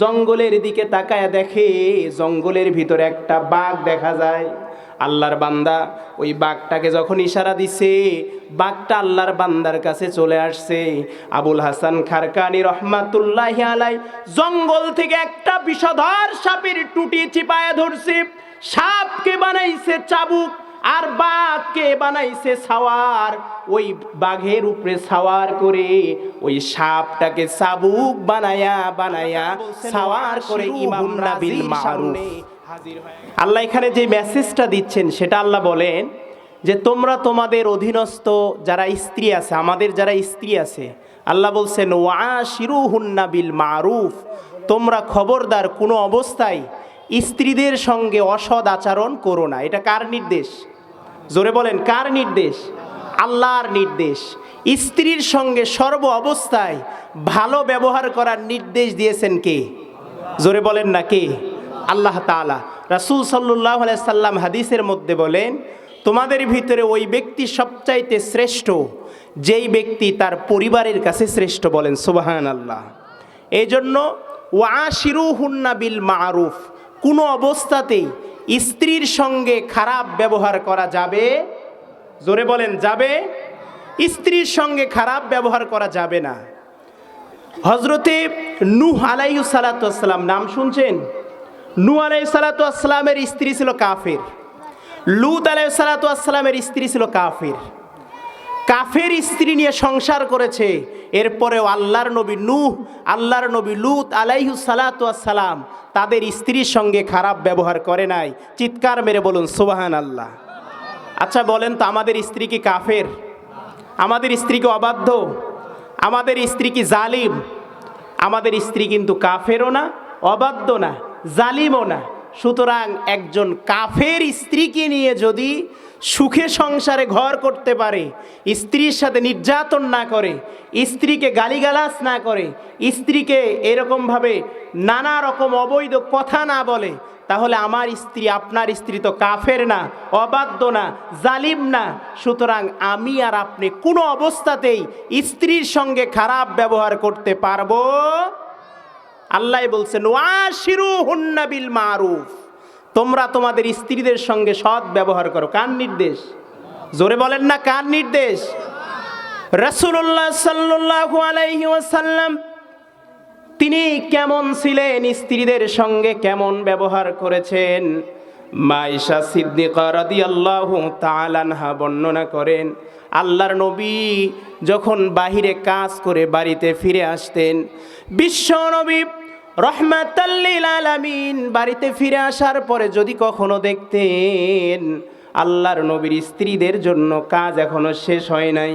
জঙ্গলের দিকে তাকায় দেখে জঙ্গলের ভিতরে একটা বাঘ দেখা যায়। আল্লাহর বান্দা ওই বাঘটাকে যখন ইশারা দিছে, বাঘটা আল্লাহর বান্দার কাছে চলে আসছে। আবুল হাসান খারকানি রহমাতুল্লাহি আলাই জঙ্গল থেকে একটা বিষধর সাপের টুটি চিপায়া ধরছে। সাপকে বানাইছে চাবুক আর বাঘকে বানাইছে সাওয়ার। ওই বাঘের উপরে সাওয়ার করে ওই সাপটাকে চাবুক বানায়া বানায়া সাওয়ার করে ইমামরা বিল মারুফ। আল্লাহ এখানে যে মেসেজটা দিচ্ছেন সেটা আল্লাহ বলেন যে তোমরা তোমাদের অধীনস্থ যারা স্ত্রী আছে, আমাদের যারা স্ত্রী আছে, আল্লাহ বলছেন ওয়াশিরুহুন্না বিল মারুফ, তোমরা খবরদার কোনো অবস্থায় স্ত্রীদের সঙ্গে অসৎ আচরণ করো না। এটা কার নির্দেশ? জোরে বলেন, কার নির্দেশ? আল্লাহর নির্দেশ। স্ত্রীর সঙ্গে সর্ব অবস্থায় ভালো ব্যবহার করার নির্দেশ দিয়েছেন কে? জোরে বলেন না কে? আল্লাহ তাআলা। রাসূল সাল্লাল্লাহু আলাইহি সাল্লাম হাদিসের মধ্যে বলেন তোমাদের ভিতরে ওই ব্যক্তি সবচাইতে শ্রেষ্ঠ যেই ব্যক্তি তার পরিবারের কাছে শ্রেষ্ঠ। বলেন সুবহানাল্লাহ। এই জন্য ওয়াশিরুহুন্না বিল মারুফ, কোনো অবস্থাতেই স্ত্রীর সঙ্গে খারাপ ব্যবহার করা যাবে? জোরে বলেন, যাবে? স্ত্রীর সঙ্গে খারাপ ব্যবহার করা যাবে না। হযরতে নূহ আলাইহিস সালাতু ওয়াস সালাম নাম শুনছেন? নূহ আলাইহিস সালাতু ওয়াস সালামের স্ত্রী ছিল কাফের। লূত আলাইহিস সালাতু ওয়াস সালামের স্ত্রী ছিল কাফের। কাফের স্ত্রী নিয়ে সংসার করেছে। এরপরেও আল্লাহর নবী নূহ, আল্লাহর নবী লূত আলাইহিস সালাতু ওয়াস সালাম তাদের স্ত্রীর সঙ্গে খারাপ ব্যবহার করে নাই। চিৎকার মেরে বলুন সুবহানাল্লাহ। আচ্ছা বলেন তো, আমাদের স্ত্রী কি কাফের? আমাদের স্ত্রী কি অবাধ্য? আমাদের স্ত্রী কি জালিম? আমাদের স্ত্রী কিন্তু কাফেরও না, অবাধ্য না, জালিমও না। সুতরাং একজন কাফের স্ত্রীকে নিয়ে যদি সুখে সংসারে ঘর করতে পারে, স্ত্রীর সাথে নির্যাতন না করে, স্ত্রীকে গালিগালাজ না করে, স্ত্রীকে এরকমভাবে নানা রকম অবৈধ কথা না বলে, তাহলে আমার স্ত্রী, আপনার স্ত্রী তো কাফের না, অবাধ্য না, জালিম না। সুতরাং আমি আর আপনি কোনো অবস্থাতেই স্ত্রীর সঙ্গে খারাপ ব্যবহার করতে পারবো। আল্লাহ বলছেন ওয়াশিরুহুন্না বিল মারুফ, তোমরা তোমাদের স্ত্রীদের সঙ্গে সৎ ব্যবহার করো। কার নির্দেশ? জোরে বলেন না, কার নির্দেশ? রাসূলুল্লাহ সাল্লাল্লাহু আলাইহি ওয়াসাল্লাম তিনি কেমন ছিলেন, স্ত্রীদের সঙ্গে কেমন ব্যবহার করেছেন, মা আয়েশা সিদ্দিকা রাদিয়াল্লাহু তাআলা আনহা বর্ণনা করেন। আল্লাহর নবী যখন বাহিরে কাজ করে বাড়িতে ফিরে আসতেন, বিশ্ব নবী রহমাতাল লিল আলামিন বাড়িতে ফিরে আসার পরে যদি কখনো দেখতেন আল্লাহর নবীর স্ত্রীদের জন্য কাজ এখনো শেষ হয় নাই,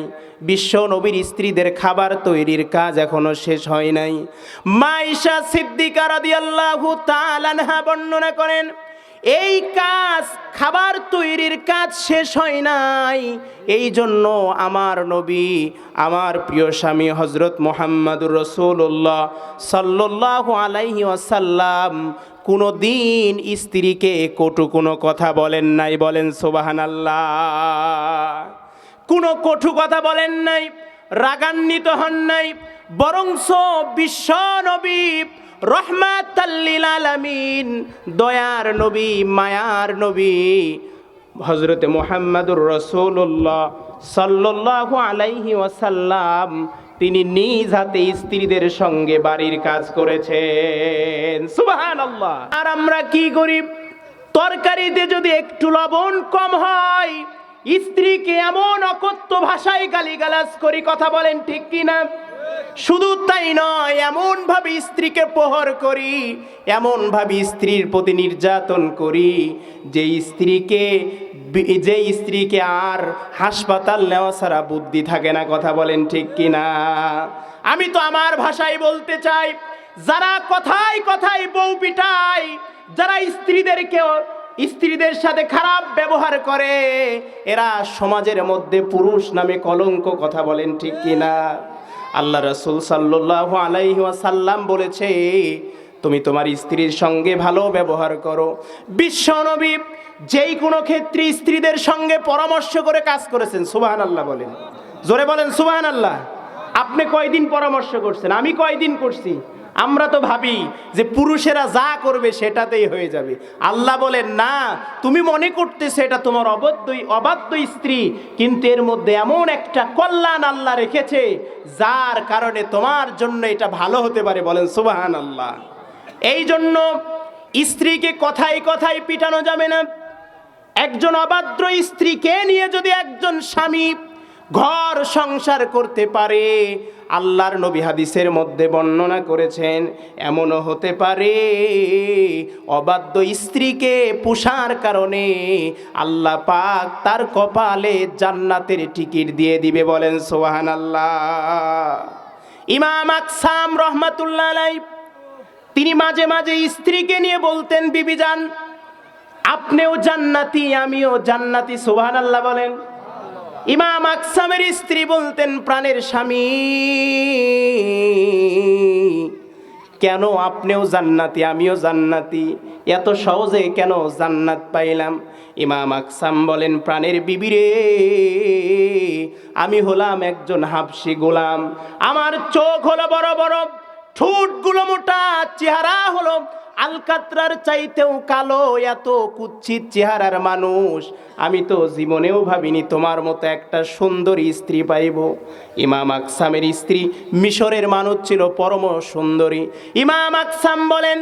বিশ্ব নবীর স্ত্রীদের খাবার তৈরির কাজ এখনো শেষ হয় নাই, মা আয়েশা সিদ্দিকা রাদিয়াল্লাহু তাআলা আনহা বর্ণনা করেন এই কাজ, খাবার তৈরির কাজ শেষ হয় নাই। এই জন্য আমার নবী, আমার প্রিয় স্বামী হযরত মুহাম্মদুর রাসূলুল্লাহ সাল্লাল্লাহু আলাইহি ওয়াসাল্লাম কোনো দিন স্ত্রীকে কটু কোনো কথা বলেন নাই। বলেন সুবহানাল্লাহ। কোনো কটু কথা বলেন নাই, রাগান্বিত হন নাই, বরংস বিশ্ব নবী রহমাতাল লিল আলামিন, দয়ার নবী, মায়ার নবী হযরতে মুহাম্মদুর রাসূলুল্লাহ সাল্লাল্লাহু আলাইহি ওয়াসাল্লাম তিনি নিজ হাতে স্ত্রীদের সঙ্গে বাড়ির কাজ করেছেন। সুবহানাল্লাহ। আর আমরা কি করি? তরকারিতে যদি একটু লবণ কম হয় স্ত্রীকে এমন অকথ্য ভাষায় গালিগালাজ করি, কথা বলেন ঠিক কিনা? শুধু তাই নয়, এমন ভাবে স্ত্রীকে প্রহার করি, এমন ভাবে স্ত্রীর প্রতি নির্যাতন করি যে স্ত্রীকে আর হাসপাতাল নেওয়া ছাড়া বুদ্ধি থাকে না। কথা বলেন ঠিক কিনা? আমি তো আমার ভাষায় বলতে চাই, যারা কথায় কথায় বউ পিটায়, যারা স্ত্রীদের সাথে খারাপ ব্যবহার করে, এরা সমাজের মধ্যে পুরুষ নামে কলঙ্ক। কথা বলেন ঠিক কিনা? আল্লাহ রাসূল সাল্লাল্লাহু আলাইহি ওয়াসাল্লাম বলেছে তুমি তোমার স্ত্রীর সঙ্গে ভালো ব্যবহার করো। বিশ্ব নবী যেই কোনো ক্ষেত্রে স্ত্রীদের সঙ্গে পরামর্শ করে কাজ করেছেন। সুবহানাল্লাহ বলেন, জোরে বলেন সুবহানাল্লাহ। আপনি কয়দিন পরামর্শ করছেন? আমি কয়দিন করছি? আমরা তো ভাবি যে পুরুষেরা যা করবে সেটাতেই হয়ে যাবে। আল্লাহ বলেন না, তুমি মনে করতেছো এটা তোমার অবাধ্য স্ত্রী, কিন্তু এর মধ্যে এমন একটা কল্যাণ আল্লাহ রেখেছে যার কারণে তোমার জন্য এটা ভালো হতে পারে। বলেন সুবহানাল্লাহ। এই জন্য স্ত্রীকে কথায় কথায় পিটানো যাবে না। একজন অবাধ্য স্ত্রীকে নিয়ে যদি একজন স্বামী ঘর সংসার করতে পারে, আল্লাহর নবী হাদিসের মধ্যে বর্ণনা করেছেন এমনও হতে পারে অবাধ্য স্ত্রীকে পোষার কারণে আল্লাহ পাক তার কপালে জান্নাতের টিকিট দিয়ে দিবে। বলেন সুবহানাল্লাহ। ইমাম আকসাম রহমাতুল্লাহ আলাইহি তিনি মাঝে মাঝে স্ত্রীকে নিয়ে বলতেন, বিবি জান আপনিও জান্নাতি আমিও জান্নাতি। সুবহানাল্লাহ বলেন। ইমাম আকসামের স্ত্রী বলতেন, প্রাণের স্বামী কেন আপনিও জান্নাতি আমিও জান্নাতি, এত সহজে কেন জান্নাত পাইলাম? ইমাম আকসাম বলেন, প্রাণের বিবি রে, আমি হলাম একজন হাবশী গোলাম। আমার চোখ হলো বড় বড়, ঠোঁটগুলো মোটা, চেহারা হলো আলকাতরার চাইতেও কালো, এত কুৎসিত চেহারার মানুষ আমি তো জীবনেও ভাবিনি তোমার মতো একটা সুন্দরী স্ত্রী পাইব। ইমাম আকসামের স্ত্রী মিশরের মানুষ ছিল, পরম সুন্দরী। ইমাম আকসাম বলেন,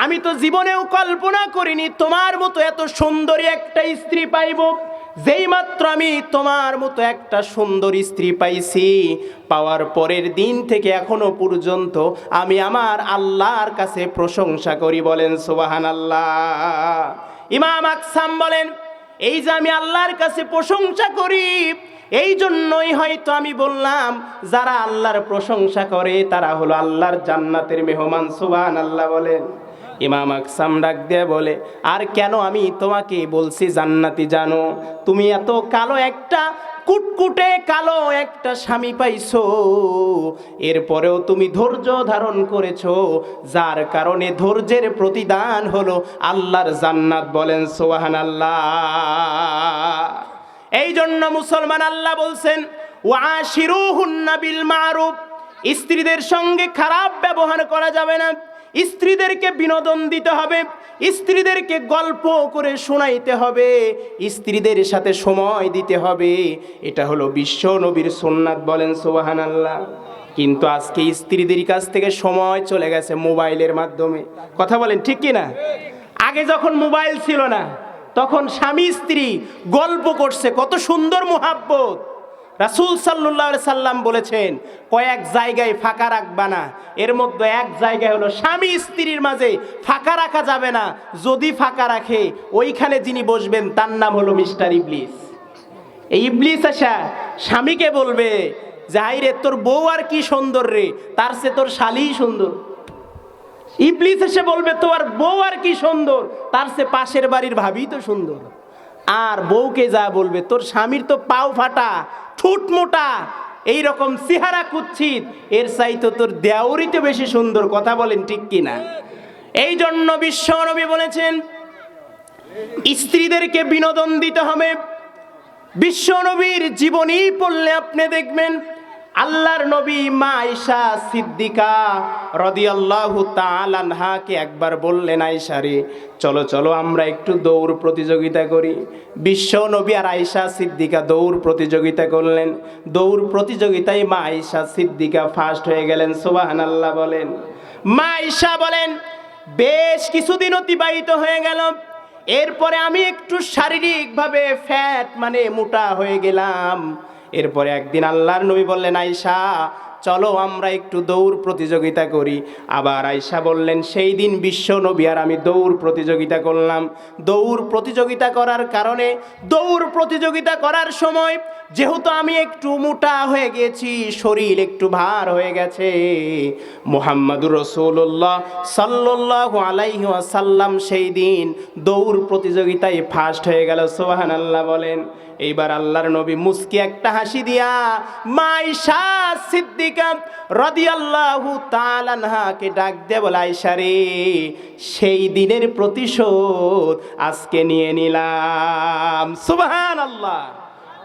আমি তো জীবনেও কল্পনা করিনি তোমার মতো এত সুন্দরী একটা স্ত্রী পাইব। যেই মাত্র আমি তোমার মতো একটা সুন্দর স্ত্রী পাইছি, পাওয়ার পরের দিন থেকে এখনো পর্যন্ত আমি আমার আল্লাহর কাছে প্রশংসা করি। বলেন সুবহানাল্লাহ। ইমাম আকসাম বলেন, এই যে আমি আল্লাহর কাছে প্রশংসা করি, এই জন্যই হয়তো আমি বললাম যারা আল্লাহর প্রশংসা করে তারা হলো আল্লাহর জান্নাতের মেহমান। সুবহানাল্লাহ বলেন। ইমাম আকসাম ডাক দিয়ে বলে, আর কেন আমি তোমাকে বলছি জান্নাতি জানো? তুমি এত কালো একটা কুটকুটে কালো একটা স্বামী পাইছো, এরপরেও তুমি ধৈর্য ধারণ করেছো, যার কারণে ধৈর্যের প্রতিদান হলো আল্লাহর জান্নাত। বলেন সুবহানাল্লাহ। এই জন্য মুসলমান আল্লাহ বলছেন, ওয়াশিরুহুন্না বিল মারুফ, স্ত্রীদের সঙ্গে খারাপ ব্যবহার করা যাবে না। স্ত্রীদেরকে বিনোদন দিতে হবে, স্ত্রীদেরকে গল্প করে শোনাইতে হবে, স্ত্রীদের সাথে সময় দিতে হবে। এটা হলো বিশ্ব নবীর সুন্নাত। বলেন সুবহানাল্লাহ। কিন্তু আজকে স্ত্রীদের কাছ থেকে সময় চলে গেছে মোবাইলের মাধ্যমে। কথা বলেন ঠিক কি না? আগে যখন মোবাইল ছিল না তখন স্বামী স্ত্রী গল্প করছে, কত সুন্দর মুহাব্বত। রাসূল সাল্লাল্লাহু আলাইহি সাল্লাম বলেছেন, কয়েক জায়গায় ফাঁকা রাখবা না, এর মধ্যে এক জায়গায় হলো স্বামী স্ত্রীর মাঝে ফাঁকা রাখা যাবে না। যদি ফাঁকা রাখে ওইখানে যিনি বসবেন তার নাম হলো মিস্টার ইবলিস। এই ইবলিস আসা স্বামীকে বলবে যে হাই রে, তোর বউ আর কি সুন্দর রে, তার সে তোর শালীই সুন্দর। ইবলিস এসে বলবে তোর বউ আর কি সুন্দর, তার সে পাশের বাড়ির ভাবি তো সুন্দর। আর বউকে যা বলবে, তোর স্বামীর তো পাও ফাটা, ঠোঁট মোটা, এইরকম চেহারা কুৎসিত, এর চাইতে তোর দেওরই তো বেশি সুন্দর। কথা বলেন ঠিক কিনা? এই জন্য বিশ্ব নবী বলেছেন স্ত্রীদেরকে বিনোদন দিতে হবে। বিশ্ব নবীর জীবনী পড়লে আপনি দেখবেন আল্লাহর নবী মা আয়েশা সিদ্দিকা রাদিয়াল্লাহু তাআলা আনহাকে একবার বললেন, আয়েশা রে চলো চলো আমরা একটু দৌড় প্রতিযোগিতা করি। বিশ্ব নবী আর আয়েশা সিদ্দিকা দৌড় প্রতিযোগিতা করলেন। দৌড় প্রতিযোগিতায় মা আয়েশা সিদ্দিকা ফার্স্ট হয়ে গেলেন। সুবহানাল্লাহ বলেন। মা আয়েশা বলেন, বেশ কিছুদিন অতিবাহিত হয়ে গেল, এরপরে আমি একটু শারীরিকভাবে ফ্যাট মানে মোটা হয়ে গেলাম। এরপরে একদিন আল্লাহর নবী বললেন, আয়েশা চলো আমরা একটু দৌড় প্রতিযোগিতা করি। আবার আয়েশা বললেন, সেই দিন বিশ্ব নবী আর আমি দৌড় প্রতিযোগিতা করলাম। দৌড় প্রতিযোগিতা করার কারণে দৌড় প্রতিযোগিতা করার সময় যেহেতু আমি একটু মোটা হয়ে গেছি, শরীর একটু ভার হয়ে গেছে, মুহাম্মাদুর রাসূলুল্লাহ সাল্লাল্লাহু আলাইহি ওয়াসাল্লাম সেই দিন দৌড় প্রতিযোগিতায় ফার্স্ট হয়ে গেল। সুবহানাল্লাহ বলেন। এইবার আল্লাহর নবী মুস্কি একটা হাসি দিয়া মা আয়েশা সিদ্দিকা রাদিয়াল্লাহু তাআলা আনহাকে ডাক দিয়ে বলে, আয়েশা রে সেই দিনের প্রতিশোধ আজকে নিয়ে নিলাম। সুবহানাল্লাহ।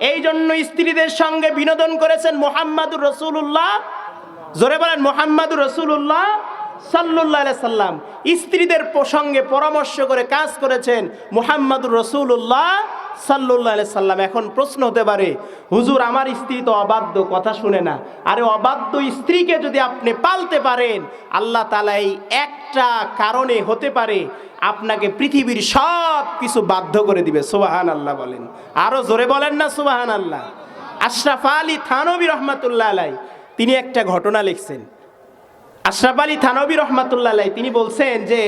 এই জন্য স্ত্রীদের সঙ্গে বিনোদন করেছেন মুহাম্মাদুর রাসূলুল্লাহ। জোরে বলেন মুহাম্মাদুর রাসূলুল্লাহ সাল্লাল্লাহু আলাইহি সাল্লাম স্ত্রীদের প্রসঙ্গে পরামর্শ করে কাজ করেছেন মুহাম্মদুর রাসূলুল্লাহ সাল্লাল্লাহু আলাইহি সাল্লাম। এখন প্রশ্ন হতে পারে, হুজুর আমার স্ত্রী তো অবাধ্য, কথা শুনে না। আরে অবাধ্য স্ত্রীকে যদি আপনি পালতে পারেন, আল্লাহ তাআলা এই একটা কারণে হতে পারে আপনাকে পৃথিবীর সব কিছু বাধ্য করে দিবে। সুবহানাল্লাহ বলেন, আরো জোরে বলেন না সুবহানাল্লাহ। আশরাফ আলী থানভী রহমাতুল্লাহ আলাইহি তিনি একটা ঘটনা লিখছেন। আশরাফ আলী থানভী রহমাতুল্লাহ আলাইহি তিনি বলছেন যে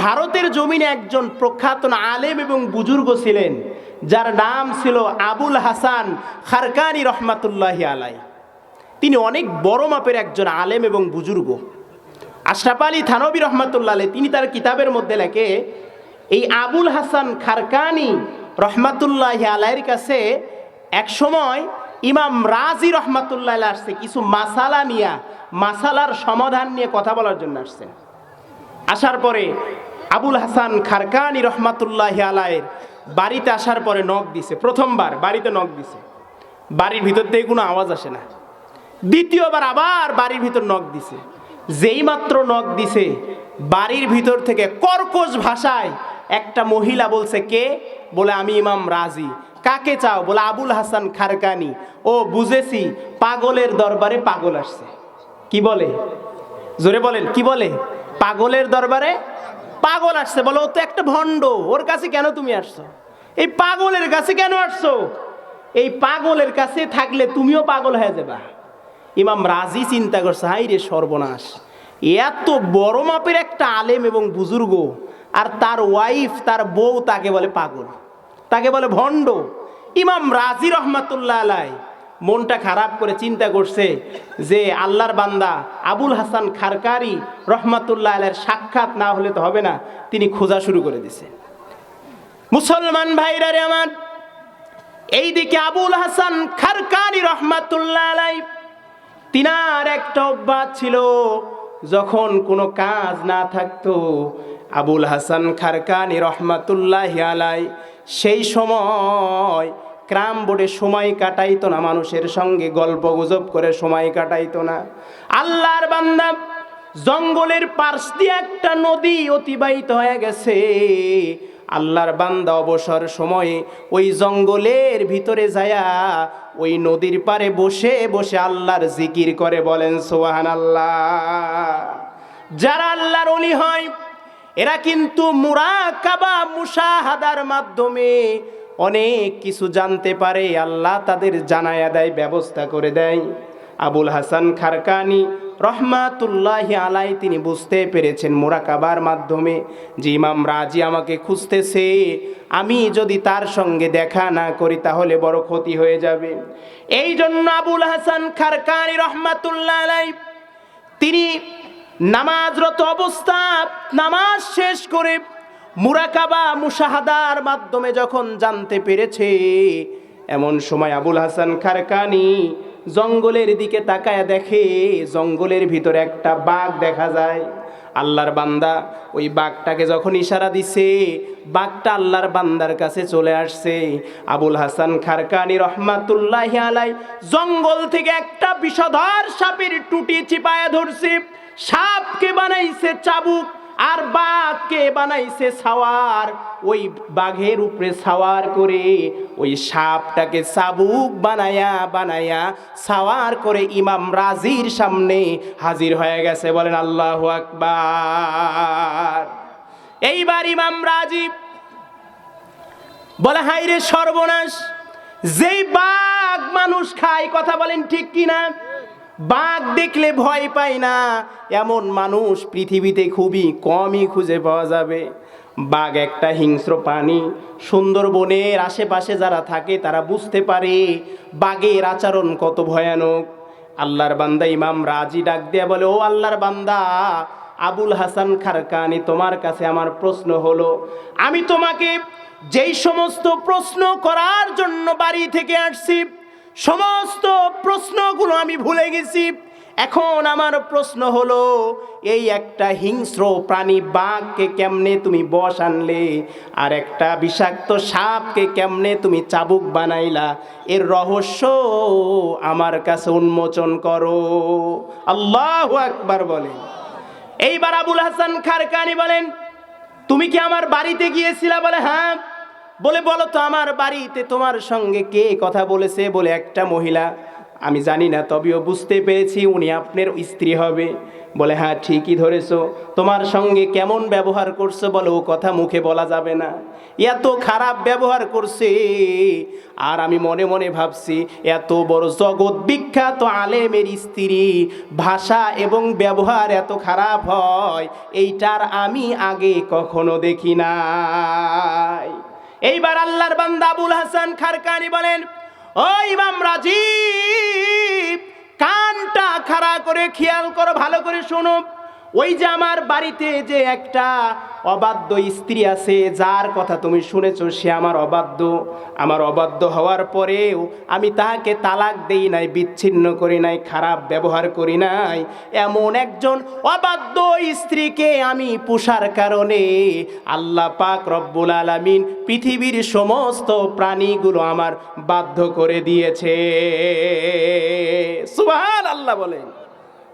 ভারতের জমিনে একজন প্রখ্যাত আলেম এবং বুজুর্গ ছিলেন, যার নাম ছিল আবুল হাসান খারকানি রহমাতুল্লাহি আলাইহি। তিনি অনেক বড় মাপের একজন আলেম এবং বুজুর্গ। আশরাফ আলী থানভী রহমাতুল্লাহ আলাইহি তিনি তার কিতাবের মধ্যে লেখে, এই আবুল হাসান খারকানি রহমাতুল্লাহি আলাইহির কাছে এক সময় ইমাম রাজি রহমাতুল্লাহ আলাইহি আসছে কিছু মাসালা নিয়ে, মাসালার সমাধান নিয়ে কথা বলার জন্য আসছেন। আসার পরে আবুল হাসান খারকানি রহমাতুল্লাহি আলাইহির বাড়িতে আসার পরে নক দিছে। প্রথমবার বাড়িতে নক দিছে, বাড়ির ভিতর থেকে কোনো আওয়াজ আসে না। দ্বিতীয়বার আবার বাড়ির ভিতর নক দিছে। যেই মাত্র নক দিছে, বাড়ির ভিতর থেকে কর্কশ ভাষায় একটা মহিলা বলছে, কে? বলে আমি ইমাম রাজি। কাকে চাও? বলে আবুল হাসান খারকানি। ও বুঝেছি, পাগলের দরবারে পাগল আসছে। কি বলে? জোরে বলেন, কি বলে? পাগলের দরবারে পাগল আসছে। বলো ও তো একটা ভণ্ড, ওর কাছে কেন তুমি আসছো? এই পাগলের কাছে কেন আসছো? এই পাগলের কাছে থাকলে তুমিও পাগল হয়ে যাবা। ইমাম রাজি চিন্তা করছে, হাই রে সর্বনাশ, এত বড় মাপের একটা আলেম এবং বুজুর্গ, আর তার ওয়াইফ, তার বউ তাকে বলে পাগল, তাকে বলে ভণ্ড। ইমাম রাজি রহমাতুল্লাহ আলাইহি মনটা খারাপ করে চিন্তা করছে যে আল্লাহর বান্দা আবুল হাসান খারকানি রহমাতুল্লাহ আলাইহির সাক্ষাৎ না হলে তো হবে না। তিনি খোঁজা শুরু করে দিছে। মুসলমান ভাইরা রে আমার, এইদিকে আবুল হাসান খারকানি রহমাতুল্লাহ আলাইহি তিনার একটা অভ্যাস ছিল, যখন কোনো কাজ না থাকতো আবুল হাসান খারকানি রহমাতুল্লাহি আলাইহি সেই সময় ক্রাম বোর্ডে সময় কাটাইতো না, মানুষের সঙ্গে গল্প গুজব করে সময় কাটাইতো না। আল্লাহর বান্দা, জঙ্গলের পাশ দিয়ে একটা নদী অতিবাহিত হয়ে গেছে। আল্লাহর বান্দা অবসর সময়ে ওই জঙ্গলের ভিতরে যায়া ওই নদীর পারে বসে বসে আল্লাহর জিকির করে। বলেন সুবহানাল্লাহ। যারা আল্লাহর ওলি হয় এরা কিন্তু মুরাকাবা মুশাহাদার মাধ্যমে অনেক কিছু জানতে পারে, আল্লাহ তাদের জানায়া দেয়, ব্যবস্থা করে দেয়। আবুল হাসান খারকানি রহমাতুল্লাহি আলাইহি তিনি বুঝতে পেরেছেন মুরাকাবার মাধ্যমে যে ইমাম রাজি আমাকে খুঁজতেছে, আমি যদি তার সঙ্গে দেখা না করি তাহলে বড় ক্ষতি হয়ে যাবে। এই জন্য আবুল হাসান খারকানি রহমাতুল্লাহ আলাইহি তিনি নামাজরত অবস্থা নামাজ শেষ করে মুরাকাবা মুশাহাদার মাধ্যমে যখন জানতে পেরেছে, এমন সময় আবুল হাসান খারকানি জঙ্গলের দিকে তাকায় দেখে জঙ্গলের ভিতরে একটা বাঘ দেখা যায়। আল্লাহর বান্দা ওই বাঘটাকে যখন ইশারা দিছে, বাঘটা আল্লাহর বান্দার কাছে চলে আসছে। আবুল হাসান খারকানি রহমাতুল্লাহি আলাইহি জঙ্গল থেকে একটা বিষধর সাপের টুটি চিপায়া ধরছে। সাপকে বানাইছে চাবুক আর বাঘকে বানাইছে সাওয়ার। ওই বাঘের উপরে সাওয়ার করে ওই সাপটাকে চাবুক বানায়া বানায়া সাওয়ার করে ইমাম রাজির সামনে হাজির হয়ে গেছে। বলেন আল্লাহু আকবার। এইবার ইমাম রাজি বলে, হাইরে সর্বনাশ, যেই বাঘ মানুষ খায়, কথা বলেন ঠিক কিনা? বাঘ দেখলে ভয় পায় না এমন মানুষ পৃথিবীতে খুবই কমই খুঁজে পাওয়া যাবে। বাঘ একটা হিংস্র প্রাণী। সুন্দরবনের আশেপাশে যারা থাকে তারা বুঝতে পারে বাঘের আচরণ কত ভয়ানক। আল্লাহর বান্দা ইমাম রাজি ডাক দিয়ে বলে, ও আল্লাহর বান্দা আবুল হাসান খারকানি, তোমার কাছে আমার প্রশ্ন হলো, আমি তোমাকে যেই সমস্ত প্রশ্ন করার জন্য বাড়ি থেকে আসছি সমস্ত প্রশ্নগুলো আমি ভুলে গেছি। এখন আমার প্রশ্ন হলো, এই একটা হিংস্র প্রাণী বাঘকে কেমনে তুমি বশ আনলে, আর একটা বিষাক্ত সাপকে কেমনে তুমি চাবুক বানাইলা, এর রহস্য আমার কাছে উন্মোচন করো। আল্লাহু আকবার বলে। এইবার আবুল হাসান খারকানি বলেন, তুমি কি আমার বাড়িতে গিয়েছিলা? বলে হ্যাঁ। বলে বলো তো আমার বাড়িতে তোমার সঙ্গে কে কথা বলেছে? বলে একটা মহিলা। আমি জানি না, তবেও বুঝতে পেরেছি উনি আপনার স্ত্রী হবে। বলে হ্যাঁ ঠিকই ধরেছো। তোমার সঙ্গে কেমন ব্যবহার করছো? বলে ও কথা মুখে বলা যাবে না, এত খারাপ ব্যবহার করছে। আর আমি মনে মনে ভাবছি, এত বড় জগৎ বিখ্যাত আলেমের স্ত্রী ভাষা এবং ব্যবহার এত খারাপ হয়, এইটার আমি আগে কখনো দেখি নাই। এইবার আল্লাহর বান্দা আবুল হাসান খারকানি বলেন, ও ইমাম রাজীব, কানটা খাড়া করে খেয়াল করো, ভালো করে শোনো। ওই যে আমার বাড়িতে যে একটা অবাধ্য স্ত্রী আছে, যার কথা তুমি শুনেছো, সে আমার অবাধ্য। আমার অবাধ্য হওয়ার পরেও আমি তাহাকে তালাক দেই নাই, বিচ্ছিন্ন করি নাই, খারাপ ব্যবহার করি নাই। এমন একজন অবাধ্য স্ত্রীকে আমি পোষার কারণে আল্লাহ পাক রব্বুল আলামিন পৃথিবীর সমস্ত প্রাণীগুলো আমার বাধ্য করে দিয়েছে। সুবহানাল্লাহ বলেন।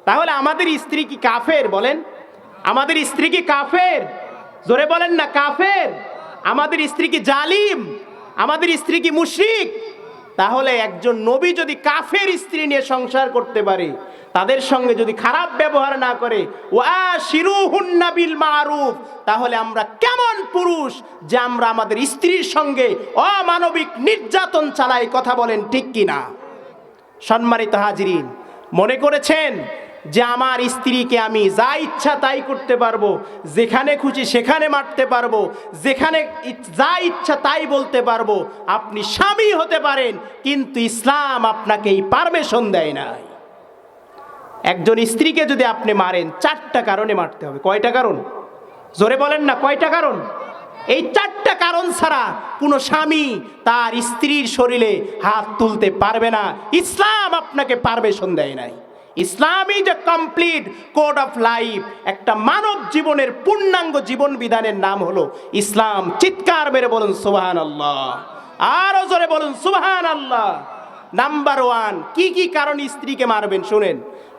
তাহলে আমাদের স্ত্রী কি কাফের? বলেন, আমাদের স্ত্রী কি কাফের? জোরে বলেন না, কাফের? আমাদের স্ত্রী কি জালিম? আমাদের স্ত্রী কি মুশরিক? তাহলে একজন নবী যদি কাফের স্ত্রী নিয়ে সংসার করতে পারে, তাদের সঙ্গে যদি খারাপ ব্যবহার না করে, ওয়াশিরুহুন্না বিল মারুফ, তাহলে আমরা কেমন পুরুষ যে আমরা আমাদের স্ত্রীর সঙ্গে অমানবিক নির্যাতন চালাই? কথা বলেন ঠিক কিনা? সম্মানিত হাজিরিন, মনে করেছেন যে আমার স্ত্রীকে আমি যা ইচ্ছা তাই করতে পারবো, যেখানে খুশি সেখানে মারতে পারবো, যেখানে যা ইচ্ছা তাই বলতে পারবো? আপনি স্বামী হতে পারেন, কিন্তু ইসলাম আপনাকে এই পারমিশন দেয় নাই। একজন স্ত্রীকে যদি আপনি মারেন, 4টা কারণে মারতে হবে। কয়টা কারণ? জোরে বলেন না, কয়টা কারণ? এই 4টা কারণ ছাড়া কোনো স্বামী তার স্ত্রীর শরীরে হাত তুলতে পারবে না। ইসলাম আপনাকে পারমিশন দেয় নাই। Islam is a complete code of life. একটা মানব জীবনের পূর্ণাঙ্গ জীবন বিধানের নাম হলো ইসলাম। চিৎকার মেরে বলুন সুবহানাল্লাহ, আরো জোরে বলুন সুবহানাল্লাহ। নাম্বার 1, কি কি কারণ স্ত্রীকে মারবেন শুনেন।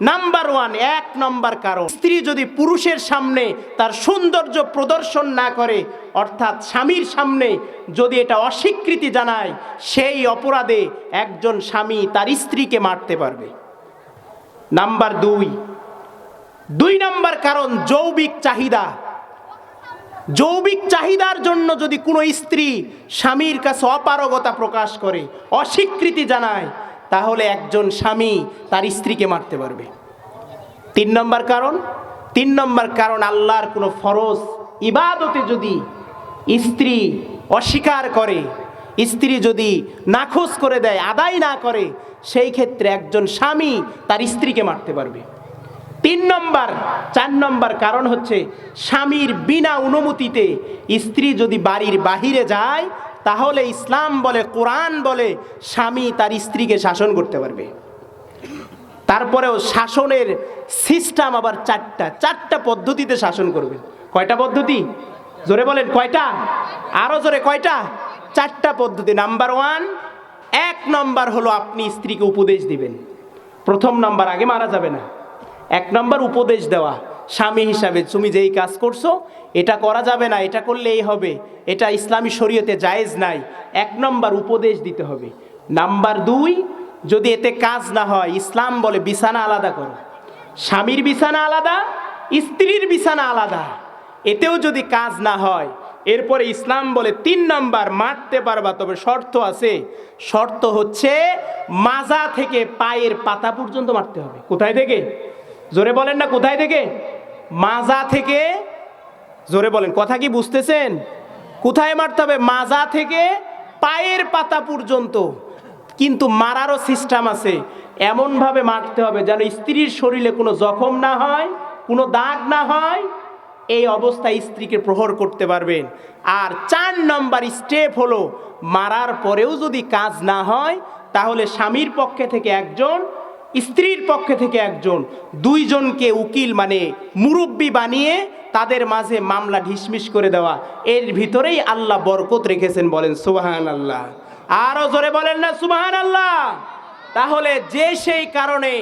নাম্বার 1, 1 নম্বর কারণ, স্ত্রী যদি পুরুষের সামনে তার সৌন্দর্য প্রদর্শন না করে, অর্থাৎ স্বামীর সামনে যদি এটা অস্বীকৃতি জানায়, সেই অপরাধে একজন স্বামী তার স্ত্রীকে মারতে পারবে। নাম্বার 2 নম্বর কারণ, যৌবিক চাহিদা। যৌবিক চাহিদার জন্য যদি কোনো স্ত্রী স্বামীর কাছে অপারগতা প্রকাশ করে, অস্বীকৃতি জানায়, তাহলে একজন স্বামী তার স্ত্রীকে মারতে পারবে। 3 নম্বর কারণ, আল্লাহর কোনো ফরজ ইবাদতে যদি স্ত্রী অস্বীকার করে, স্ত্রী যদি নাখোশ করে দেয়, আদায় না করে, সেই ক্ষেত্রে একজন স্বামী তার স্ত্রীকে মারতে পারবে। 4 নম্বর কারণ হচ্ছে, স্বামীর বিনা অনুমতিতে স্ত্রী যদি বাড়ির বাহিরে যায়, তাহলে ইসলাম বলে, কোরআন বলে, স্বামী তার স্ত্রীকে শাসন করতে পারবে। তারপরেও শাসনের সিস্টেম আবার 4টা পদ্ধতিতে শাসন করবে। কয়টা পদ্ধতি? জোরে বলেন কয়টা? আরো জোরে কয়টা? 4টা পদ্ধতি। নাম্বার 1 নম্বর হলো আপনি স্ত্রীকে উপদেশ দিবেন। 1ম নাম্বার, আগে মারা যাবে না। 1 নম্বর উপদেশ দেওয়া। স্বামী হিসাবে তুমি যেই কাজ করছো, এটা করা যাবে না, এটা করলে এই হবে, এটা ইসলামী শরীয়তে জায়েজ নাই। 1 নম্বর উপদেশ দিতে হবে। নাম্বার 2, যদি এতে কাজ না হয়, ইসলাম বলে বিছানা আলাদা করো। স্বামীর বিছানা আলাদা, স্ত্রীর বিছানা আলাদা। এতেও যদি কাজ না হয়, এরপরে ইসলাম বলে 3 নম্বর, মারতে পারবা, তবে শর্ত আছে। শর্ত হচ্ছে মাজা থেকে পায়ের পাতা পর্যন্ত মারতে হবে। কোথায় থেকে? জোরে বলেন না, কোথায় থেকে? মাজা থেকে। জোরে বলেন, কথা কি বুঝতেছেন? কোথায় মারতে হবে? মাজা থেকে পায়ের পাতা পর্যন্ত। কিন্তু মারারও সিস্টেম আছে। এমনভাবে মারতে হবে যেন স্ত্রীর শরীরে কোনো জখম না হয়, কোনো দাগ না হয়। এই অবস্থায় স্ত্রীকে প্রহর করতে পারবেন। আর 4 নম্বর স্টেপ হলো, মারার পরেও যদি কাজ না হয়, তাহলে স্বামীর পক্ষে থেকে একজন, স্ত্রীর পক্ষে থেকে একজন, 2 জনকে উকিল মানে মুরব্বি বানিয়ে তাদের মাঝে মামলা ঢিসমিস করে দেওয়া। এর ভিতরেই আল্লাহ বরকত রেখেছেন। বলেন সুবহানাল্লাহ, আরো জোরে বলেন না সুবহানাল্লাহ। তাহলে যে সেই কারণে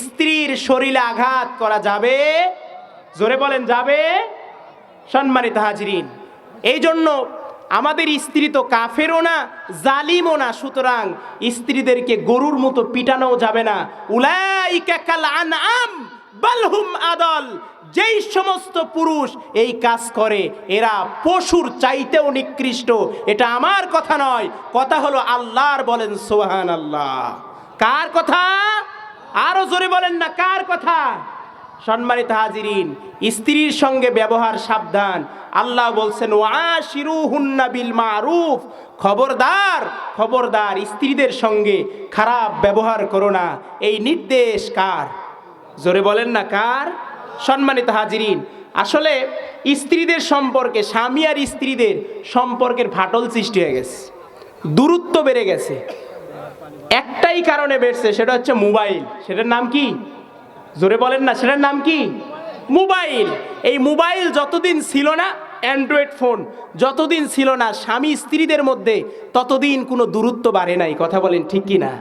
স্ত্রীর শরীরে আঘাত করা যাবে, জোরে বলেন যাবে? সম্মানিত হাজিরিন, এই জন্য আমাদের স্ত্রী তো কাফেরও না, জালিমও না, সুতরাং স্ত্রীদেরকে গরুর মতো পিটানো যাবে না। উলাইকা কাল আনআম বাল হুম আদল, যেই সমস্ত পুরুষ এই কাজ করে এরা পশুর চাইতেও নিকৃষ্ট। এটা আমার কথা নয়, কথা হলো আল্লাহর। বলেন সুবহানাল্লাহ। কার কথা? আরো জোরে বলেন না, কার কথা? সম্মানিত হাজিরিন, স্ত্রীর সঙ্গে ব্যবহার সাবধান। আল্লাহ বলছেন ওয়াশিরুহুন্না বিল মারুফ, খবরদার খবরদার স্ত্রীদের সঙ্গে খারাপ ব্যবহার করো না। এই নির্দেশ কার? জোরে বলেন না, কার? সম্মানিত হাজিরিন, আসলে স্ত্রীদের সম্পর্কে, স্বামী আর স্ত্রীদের সম্পর্কের ফাটল সৃষ্টি হয়ে গেছে, দূরত্ব বেড়ে গেছে। একটাই কারণে বেড়েছে, সেটা হচ্ছে মোবাইল। সেটার নাম কি? জোরে বলেন না, সেটার নাম কি? মোবাইল। এই মোবাইল যতদিন ছিল না, অ্যান্ড্রয়েড ফোন যতদিন ছিল না স্বামী স্ত্রীদের মধ্যে, ততদিন কোনো দূরত্ব বাড়ে নাই। কথা বলেন ঠিক কি না?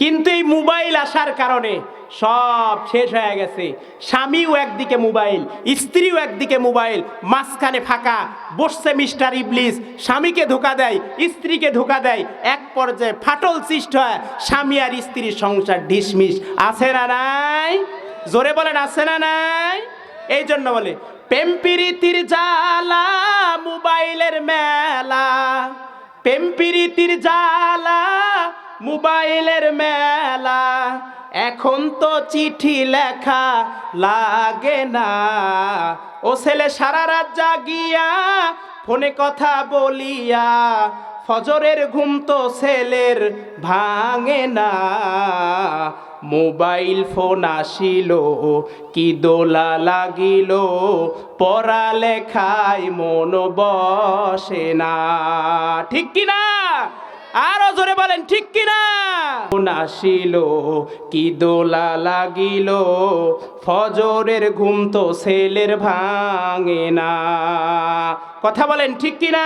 কিন্তু এই মোবাইল আসার কারণে সব শেষ হয়ে গেছে। স্বামীও একদিকে মোবাইল, স্ত্রীও একদিকে মোবাইল, মাঝখানে ফাঁকা বসছে মিস্টার ইবলিস। স্বামীকে ধোকা দেয়, স্ত্রীকে ধোকা দেয়, এক পর্যায়ে ফাটল সৃষ্টি হয়, স্বামী আর স্ত্রীর সংসার ঢিসমিস। আছে না নাই? জোরে বলেন আছে না নাই? এই জন্য বলে প্রেম প্রীতির জ্বালা মোবাইলের মেলা, প্রেম প্রীতির জ্বালা মোবাইলের মেলা, এখন তো চিঠি লেখা লাগে না, ও ছেলে সারা রাত জাগিয়া ফোনে কথা বলিয়া, ফজরের ঘুম তো ছেলের ভাঙে না, মোবাইল ফোন আসিল কি দোলা লাগিল, পড়ালেখায় মন বসে না। ঠিক কিনা? আরো জোরে বলেন ঠিক কিনা? ফোন আসিল কি দোলা লাগিল, ফজরের ঘুম তো ছেলের ভাঙে না। কথা বলেন ঠিক কিনা?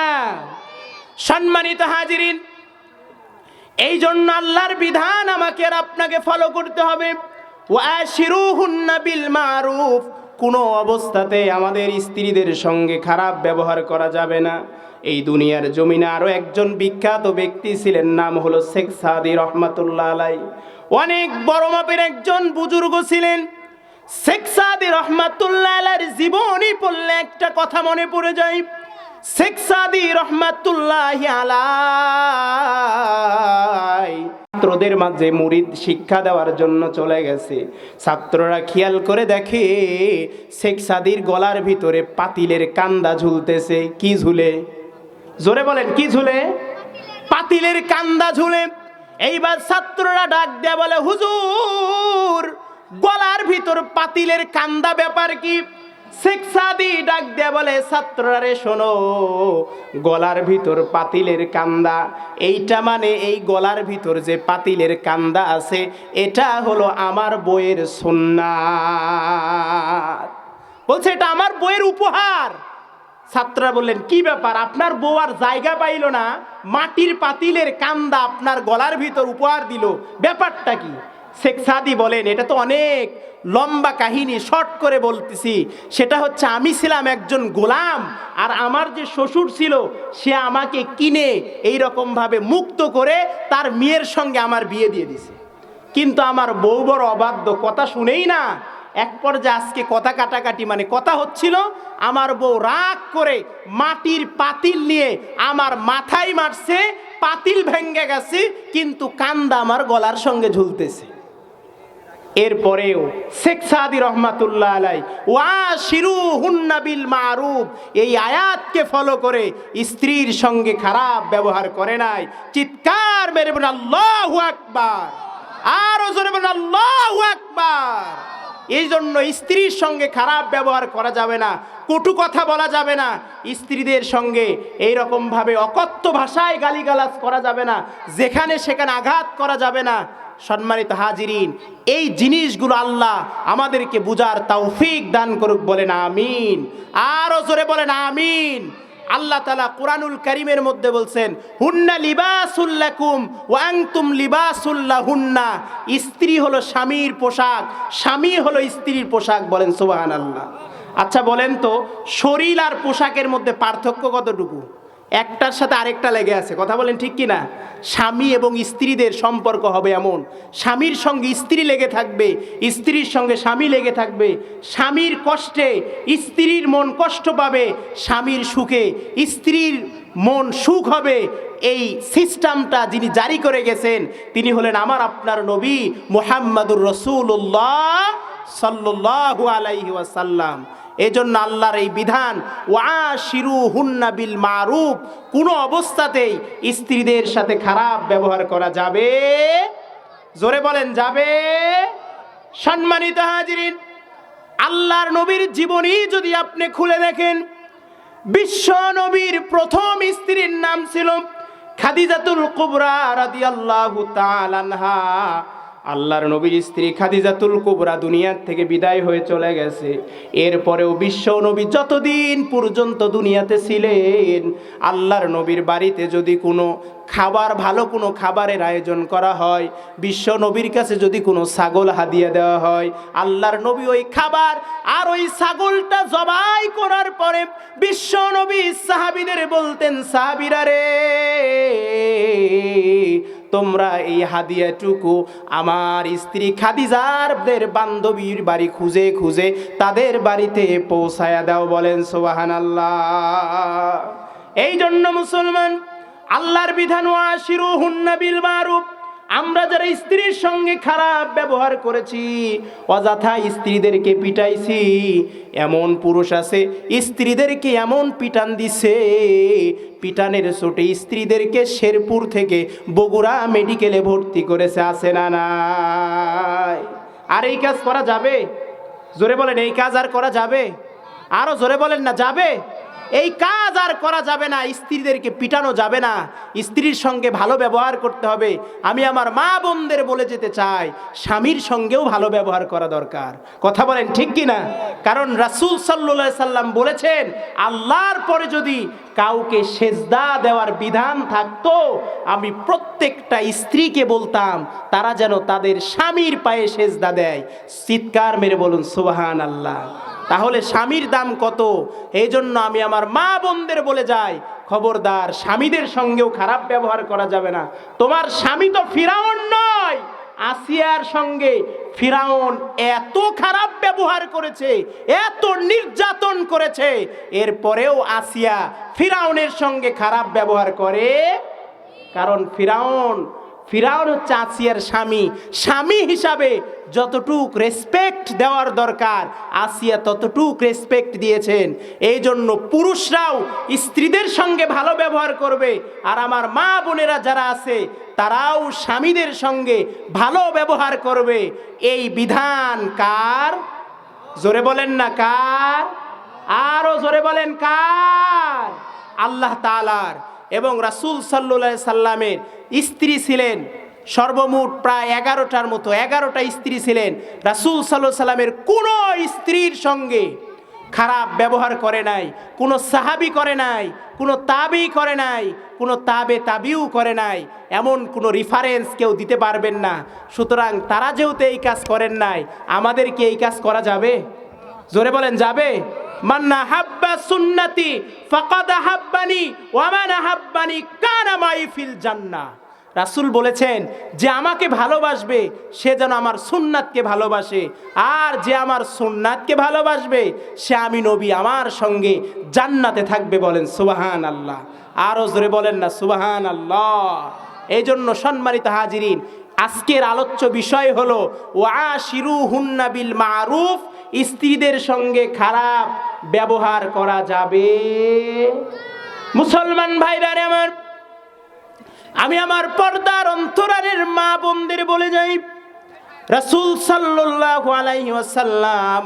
সম্মানিত হাজিরিন, এই জন্য আল্লাহর বিধান আমাকে আর আপনাকে ফলো করতে হবে। ওয়াশিরুহুন্না বিল মারুফ, কোনো অবস্থাতে আমাদের স্ত্রীদের সঙ্গে খারাপ ব্যবহার করা যাবে না। এই দুনিয়ার জমিনে আরো একজন বিখ্যাত ব্যক্তি ছিলেন, নাম হলো শেখ সাদি রহমাতুল্লাহ আলাই। অনেক বড় মাপের একজন বুজুর্গ ছিলেন। শেখ সাদি রহমাতুল্লাহ আলাইর জীবনী পড়লে একটা কথা মনে পড়ে যায়। শেখ সাদি রহমাতুল্লাহ আলাই ছাত্রদের মাঝে মুরিদ শিক্ষা দেওয়ার জন্য চলে গেছে। ছাত্ররা খেয়াল করে দেখে শেখ সাদির গলার ভিতরে পাতিলের কান্দা ঝুলতেছে। কি ঝুলে? জোরে বলেন কি ঝুলে? পাতিলের কান্দা ঝুলে। এইবার ছাত্ররা ডাক দেয়া বলে, হুজুর গলার ভিতর পাতিলের কান্দা, ব্যাপার কি? শেখ সাদি ডাক দেয়া বলে, ছাত্ররা রে শোনো, গলার ভিতর পাতিলের কান্দা, এইটা মানে এই গলার ভিতর যে পাতিলের কান্দা আছে, এটা হলো আমার বইয়ের সুন্নাত। বলছে এটা আমার বইয়ের উপহার। ছাত্ররা বললেন, কি ব্যাপার, আপনার বউ আর জায়গা পাইল না, মাটির পাতিলের কান্দা আপনার গলার ভিতর উপহার দিল, ব্যাপারটা কি? শেখ সাদি বলেন, এটা তো অনেক লম্বা কাহিনী, শর্ট করে বলতেছি। সেটা হচ্ছে, আমি ছিলাম একজন গোলাম, আর আমার যে শ্বশুর ছিল সে আমাকে কিনে এই রকম ভাবে মুক্ত করে তার মেয়ের সঙ্গে আমার বিয়ে দিয়ে দিছে। কিন্তু আমার বউ বড় অবাধ্য, কথা শুনেই না। এক পর্যায়ে আজকে কথা কাটাকাটি মানে কথা হচ্ছিল, আমার বউ রাগ করে মাটির পাতিল নিয়ে আমার মাথায় মারছে, পাতিল ভেঙে গেছে, কিন্তু কান্দা আমার গলার সঙ্গে ঝুলতেছে। এরপরেও শেখ সাদি রহমাতুল্লাহ আলাই ওয়াশিরুহুন্না বিল মারুফ এই আয়াতকে ফলো করে স্ত্রীর সঙ্গে খারাপ ব্যবহার করে নাই। চিৎকার মেরে বলেন আল্লাহু আকবার, আরো জোরে বলেন আল্লাহু আকবার। এই জন্য স্ত্রীর সঙ্গে খারাপ ব্যবহার করা যাবে না, কটু কথা বলা যাবে না, স্ত্রীদের সঙ্গে এইরকম ভাবে অকথ্য ভাষায় গালিগালাজ করা যাবে না, যেখানে সেখানে আঘাত করা যাবে না। সম্মানিত হাজিরিন, এই জিনিসগুলো আল্লাহ আমাদেরকে বুঝার তৌফিক দান করুক, বলেন আমিন। আরো জোরে বলেন আমিন। আল্লাহ তাআলা কুরআনুল কারীমের মধ্যে বলছেন, হুন্না লিবাসুল লাকুম ওয়া আনতুম লিবাসুল লাহুন্না। স্ত্রী হলো স্বামীর পোশাক, স্বামী হলো স্ত্রীর পোশাক। বলেন সুবহানাল্লাহ। আচ্ছা বলেন তো, শরীর আর পোশাকের মধ্যে পার্থক্য কতটুকু? একটার সাথে আরেকটা লেগে আছে, কথা বলেন ঠিক কি না? স্বামী এবং স্ত্রীদের সম্পর্ক হবে এমন, স্বামীর সঙ্গে স্ত্রী লেগে থাকবে, স্ত্রীর সঙ্গে স্বামী লেগে থাকবে। স্বামীর কষ্টে স্ত্রীর মন কষ্ট পাবে, স্বামীর সুখে স্ত্রীর মন সুখ হবে। এই সিস্টেমটা যিনি জারি করে গেছেন তিনি হলেন আমার আপনার নবী মুহাম্মাদুর রাসূলুল্লাহ সাল্লাল্লাহু আলাইহি ওয়াসাল্লাম। এজন্য আল্লাহর এই বিধান, ওয়াশিরুহুন্না বিল মারুফ, কোনো অবস্থাতেই স্ত্রীদের সাথে খারাপ ব্যবহার করা যাবে, জোরে বলেন যাবে। সম্মানিত হাজিরিন, আল্লাহর নবীর জীবনী যদি আপনি খুলে দেখেন, বিশ্ব নবীর প্রথম স্ত্রীর নাম ছিল খাদিজাতুল কুবরা রাদিয়াল্লাহু তাআলা আনহা। আল্লাহর নবীর স্ত্রী খাদিজাতুল কুবরা দুনিয়ার থেকে বিদায় হয়ে চলে গেছে। এরপরেও বিশ্ব নবী যতদিন পর্যন্ত দুনিয়াতে ছিলেন, আল্লাহর নবীর বাড়িতে যদি কোনো খাবার, ভালো কোনো খাবারের আয়োজন করা হয়, বিশ্ব নবীর কাছে যদি কোনো ছাগল হাদিয়া দেওয়া হয়, আল্লাহর নবী ওই খাবার আর ওই ছাগলটা জবাই করার পরে বিশ্ব নবী সাহাবীদের বলতেন, সাহাবীরা রে, তোমরা এই হাদিয়াটুকু আমার স্ত্রী খাদিজারদের বান্ধবীর বাড়ি খুঁজে খুঁজে তাদের বাড়িতে পৌঁছায়া দাও। বলেন সুবহানাল্লাহ। এই জন্য মুসলমান, আল্লাহর বিধান ওয়াশিরুহুন্না বিল মারুফ, আমরা যারা স্ত্রীর সঙ্গে খারাপ ব্যবহার করেছি, অযথা স্ত্রীদেরকে পিটাইছি, এমন পুরুষ আছে স্ত্রীদেরকে এমন পিটান দিছে, পিটানের চোটে স্ত্রীদেরকে শেরপুর থেকে বগুড়া মেডিকেলে ভর্তি করেছে, আছে না নাই? আর এই কাজ করা যাবে? জোরে বলেন, এই কাজ আর করা যাবে? আরো জোরে বলেন না, যাবে? এই কাজ আর করা যাবে না, স্ত্রীদেরকে পিটানো যাবে না, স্ত্রীর সঙ্গে ভালো ব্যবহার করতে হবে। আমি আমার মা বোনদের বলে যেতে চাই, স্বামীর সঙ্গেও ভালো ব্যবহার করা দরকার, কথা বলেন ঠিক কি না? কারণ রাসূল সাল্লাল্লাহু আলাইহি সাল্লাম বলেছেন, আল্লাহর পরে যদি কাউকে সেজদা দেওয়ার বিধান থাকতো, আমি প্রত্যেকটা স্ত্রীকে বলতাম তারা যেন তাদের স্বামীর পায়ে সেজদা দেয়। চিৎকার মেরে বলুন সুবহানাল্লাহ। তাহলে স্বামীর দাম কত? এই জন্য আমি আমার মা বোনদের বলে যাই, খবরদার, স্বামীদের সঙ্গেও খারাপ ব্যবহার করা যাবে না। তোমার স্বামী তো ফিরাউন নয়, আসিয়ার সঙ্গে ফিরাউন এত খারাপ ব্যবহার করেছে, এত নির্যাতন করেছে, এরপরেও আসিয়া ফিরাউনের সঙ্গে খারাপ ব্যবহার করে। কারণ ফিরাউন হচ্ছে আসিয়ার স্বামী, স্বামী হিসাবে যতটুক রেসপেক্ট দেওয়ার দরকার আসিয়া ততটুক রেসপেক্ট দিয়েছেন। এই জন্য পুরুষরাও স্ত্রীদের সঙ্গে ভালো ব্যবহার করবে, আর আমার মা বোনেরা যারা আছে তারাও স্বামীদের সঙ্গে ভালো ব্যবহার করবে। এই বিধান কার? জোরে বলেন না কার? আরো জোরে বলেন কার? আল্লাহ তাআলার। এবং রাসূল সাল্লাল্লাহু আলাইহি সাল্লামের স্ত্রী ছিলেন সর্বমোট প্রায় 11টার মতো, 11টা স্ত্রী ছিলেন। রাসূল সাল্লাল্লাহু আলাইহি সাল্লামের কোনো স্ত্রীর সঙ্গে খারাপ ব্যবহার করে নাই, কোনো সাহাবী করে নাই, কোনো তাবি করে নাই, কোনো তাবিউ করে নাই, এমন কোনো রেফারেন্স কেউ দিতে পারবেন না। সুতরাং তারা যেহেতু এই কাজ করেন নাই, আমাদের কি এই কাজ করা যাবে? জোরে বলেন যাবে? মান্না হাব্বা সুন্নতি ফাকাদ হাব্বানি ওয়া মান হাব্বানি কানা মাই ফিল জান্নাহ। রাসূল বলেছেন, যে আমাকে ভালোবাসবে সে যেন আমার সুন্নাতকে ভালোবাসে, আর যে আমার সুন্নাতকে ভালোবাসবে সে আমি নবী আমার সঙ্গে জান্নাতে থাকবে। বলেন সুবহানাল্লাহ। আরো জোরে বলেন না সুবহানাল্লাহ। এই জন্য সম্মানিত হাজিরিন, আজকের আলোচ্য বিষয় হলো ওয়াশিরুহুন্না বিল মারুফ, স্ত্রীদের সঙ্গে খারাপ ব্যবহার করা যাবে? মুসলমান ভাইরা আমার, আমি আমার পর্দার অন্তরালের মা বোনদের বলে যাই, রাসূল সাল্লাল্লাহু আলাইহি ওয়াসাল্লাম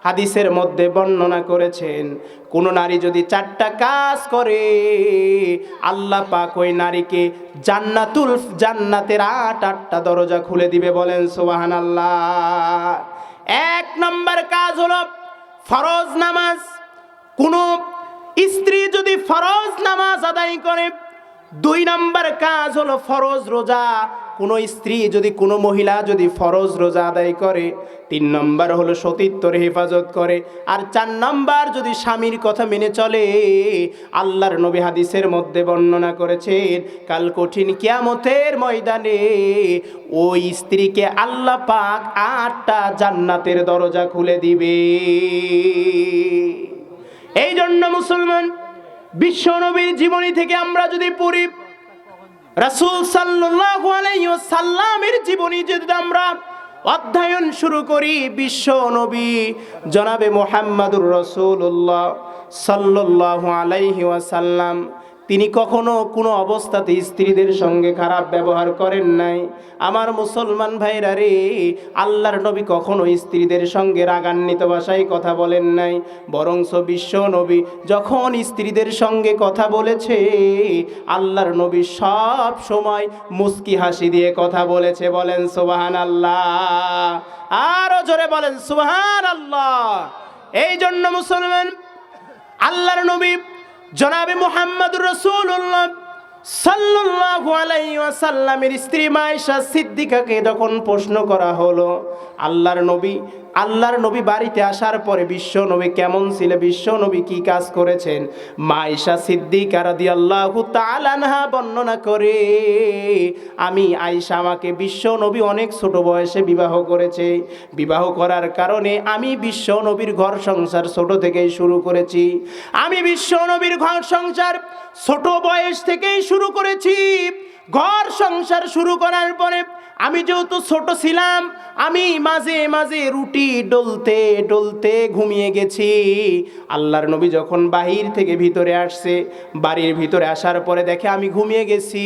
হাদিসের মধ্যে বর্ণনা করেছেন, কোন নারী যদি 4টা কাজ করে আল্লাহ পাক ওই নারীকে জান্নাতের 8টা দরজা খুলে দিবে। বলেন সুবহানাল্লাহ। 1 নম্বর কাজ হলো ফরজ নামাজ। কোন স্ত্রী যদি ফরজ নামাজ আদায় করে, 2 নম্বর কাজ হলো ফরজ রোজা। কোনো স্ত্রী যদি, কোনো মহিলা যদি ফরজ রোজা আদায় করে, 3 নম্বর হলো সতীত্বর হেফাজত করে, আর 4 নম্বর যদি স্বামীর কথা মেনে চলে, আল্লাহর নবী হাদিসের মধ্যে বর্ণনা করেছেন কাল কঠিন কিয়ামতের ময়দানে ওই স্ত্রীকে আল্লাহ পাক 8টা জান্নাতের দরজা খুলে দিবে। এই জন্য মুসলমান, বিশ্ব নবীর জীবনী থেকে আমরা যদি পড়ি, রাসূল সাল্লাল্লাহু আলাইহি ওয়াসাল্লামের জীবনী যদি আমরা অধ্যয়ন শুরু করি, বিশ্ব নবী জনাবে মুহাম্মদুর রাসূলুল্লাহ সাল্লাল্লাহু আলাইহি ওয়াসাল্লাম তিনি কখনো কোনো অবস্থাতে স্ত্রীদের সঙ্গে খারাপ ব্যবহার করেন নাই। আমার মুসলমান ভাইরা রে, আল্লাহর নবী কখনো স্ত্রীদের সঙ্গে রাগান্বিত ভাষায় কথা বলেন নাই, বরঞ্চ বিশ্ব নবী যখন স্ত্রীদের সঙ্গে কথা বলেছে, আল্লাহর নবী সব সময় মুস্কি হাসি দিয়ে কথা বলেছে। বলেন সুবহানাল্লাহ, আরো জোরে বলেন সুবহানাল্লাহ। এই জন্য মুসলমান, আল্লাহর নবী জনাবে মুহাম্মদুর রাসূলুল্লাহ সাল্লাল্লাহু আলাইহি ওয়াসাল্লামের স্ত্রী মা আয়েশা সিদ্দিকাকে যখন প্রশ্ন করা হলো, আল্লাহর নবী বাড়িতে আসার পরে বিশ্ব নবী কেমন ছিল, বিশ্ব নবী কি কাজ করেছেন, মা আয়েশা সিদ্দিকা রাদিয়াল্লাহু তাআলা আনহা বর্ণনা করে, আমি আয়েশা, আমাকে বিশ্ব নবী অনেক ছোট বয়সে বিবাহ করেছে। বিবাহ করার কারণে আমি বিশ্ব নবীর ঘর সংসার ছোট থেকেই শুরু করেছি। আমি বিশ্ব নবীর ঘর সংসার ছোট বয়স থেকেই শুরু করেছি। ঘর সংসার শুরু করার পরে আমি যেহেতু ছোট ছিলাম, আমি মাঝে মাঝে রুটি ডলতে ডলতে ঘুমিয়ে গেছি। আল্লাহর নবী যখন বাহির থেকে ভিতরে আসছে, বাড়ির ভিতরে আসার পরে দেখে আমি ঘুমিয়ে গেছি।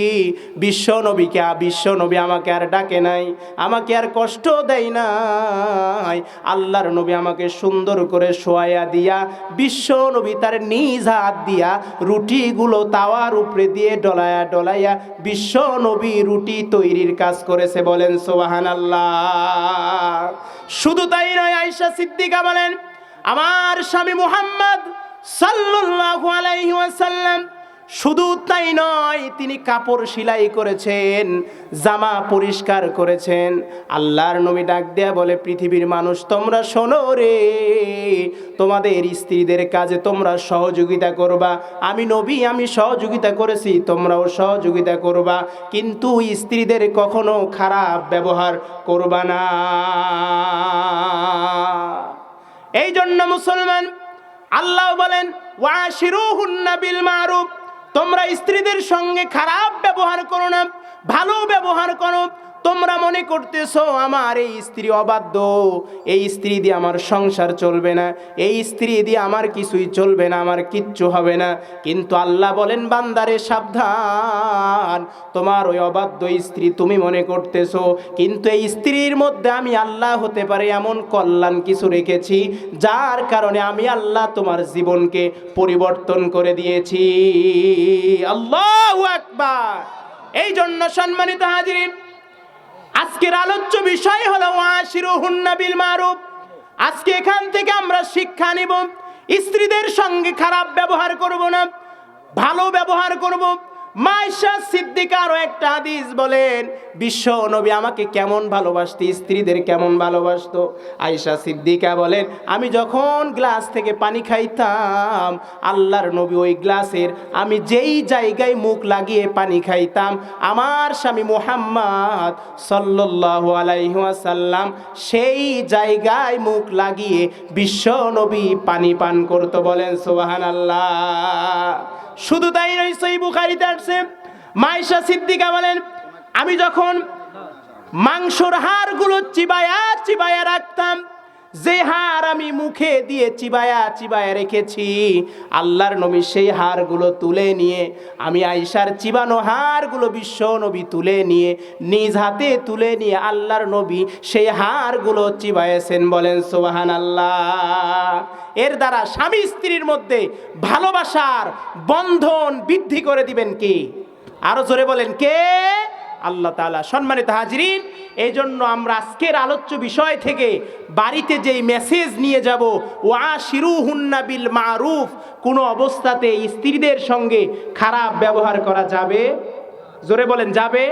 বিশ্ব নবী আমাকে আর ডাকে নাই, আমাকে আর কষ্ট দেয় নাই। আল্লাহর নবী আমাকে সুন্দর করে শোয়াইয়া দিয়া, বিশ্ব নবী তার নিজ হাত দিয়া রুটিগুলো তাওয়ার উপরে দিয়ে ডলাইয়া ডলাইয়া বিশ্ব নবী রুটি তৈরির কাজ করেছে। বলেন সুবহানাল্লাহ। শুধু তাই নয়, আয়েশা সিদ্দিকা বলেন, আমার স্বামী মুহাম্মদ সাল্লাল্লাহু আলাইহি ওয়াসাল্লাম শুধু তাই নয়, তিনি কাপড় সেলাই করেছেন, জামা পরিষ্কার করেছেন। আল্লাহর নবী ডাক দেয়া বলে, পৃথিবীর মানুষ তোমরা শোনো রে, তোমাদের স্ত্রীদের কাজে তোমরা সহযোগিতা করবা। আমি নবী, আমি সহযোগিতা করেছি, তোমরাও সহযোগিতা করবা, কিন্তু স্ত্রীদের কখনো খারাপ ব্যবহার করবা না। এই জন্য মুসলমান, আল্লাহ বলেন, ওয়াশিরুহুন্না বিল মারুফ, তোমরা স্ত্রীদের সঙ্গে খারাপ ব্যবহার করো না, ভালো ব্যবহার করো। তোমরা মনে করতেছো আমার এই স্ত্রী অবাধ্য, এই স্ত্রী দিয়ে আমার সংসার চলবে না, এই স্ত্রী দিয়ে আমার কিছুই চলবে না, আমার কিচ্ছু হবে না। কিন্তু আল্লাহ বলেন, বান্দারে সাবধান, তোমার ওই অবাধ্য স্ত্রী তুমি মনে করতেছো, কিন্তু এই স্ত্রীর মধ্যে আমি আল্লাহ হতে পারে এমন কল্যাণ কিছু রেখেছি, যার কারণে আমি আল্লাহ তোমার জীবনকে পরিবর্তন করে দিয়েছি। আল্লাহু আকবার। এই জন্য সম্মানিত হাজিরিন, আজকের আলোচ্য বিষয় হলো ওয়াশিরুহুন্না বিল মারুফ। আজকে এখান থেকে আমরা শিক্ষা নিব, স্ত্রীদের সঙ্গে খারাপ ব্যবহার করব না, ভালো ব্যবহার করব। মা আয়েশা সিদ্দিকা আরো একটা হাদিস বলেন, বিশ্ব নবী আমাকে কেমন ভালোবাসতো, স্ত্রীদের কেমন ভালোবাসতো। আয়েশা সিদ্দিকা বলেন, আমি যখন গ্লাস থেকে পানি খাইতাম, আল্লাহর নবী ওই গ্লাসের আমি যেই জায়গায় মুখ লাগিয়ে পানি খাইতাম, আমার স্বামী মুহাম্মদ সাল্লাল্লাহু আলাইহি ওয়াসাল্লাম সেই জায়গায় মুখ লাগিয়ে বিশ্ব নবী পানি পান করতো। বলেন সুবহানাল্লাহ। শুধু তাই নয়, সহিহ বুখারীতে আছে, মা আয়েশা সিদ্দিকা বলেন, আমি যখন মাংসর হাড়গুলো চিবায়া চিবায়া রাখতাম, যে হাড় আমি মুখে দিয়ে চিবায়া চিবায়া রেখেছি, আল্লাহর নবী সেই হাড়গুলো তুলে নিয়ে, আমি আয়েশার চিবানো হাড়গুলো বিশ্ব নবী তুলে নিয়ে, নিজ হাতে তুলে নিয়ে আল্লাহর নবী সেই হাড়গুলো চিবায়েছেন। বলেন সুবহানাল্লাহ। এর দ্বারা স্বামী স্ত্রীর মধ্যে ভালোবাসার বন্ধন বৃদ্ধি করে দিবেন কে? আরো জোরে বলেন, কে? আল্লাহ তাআলা। সম্মানিত হাজিরিন, এই জন্য আমরা আজকের আলোচ্য বিষয় থেকে বাড়িতে যেই মেসেজ নিয়ে যাব, ওয়াশিরুহুন্না বিল মারুফ, কোনো অবস্থাতে স্ত্রীদের সঙ্গে খারাপ ব্যবহার করা যাবে? জোরে বলেন, যাবে?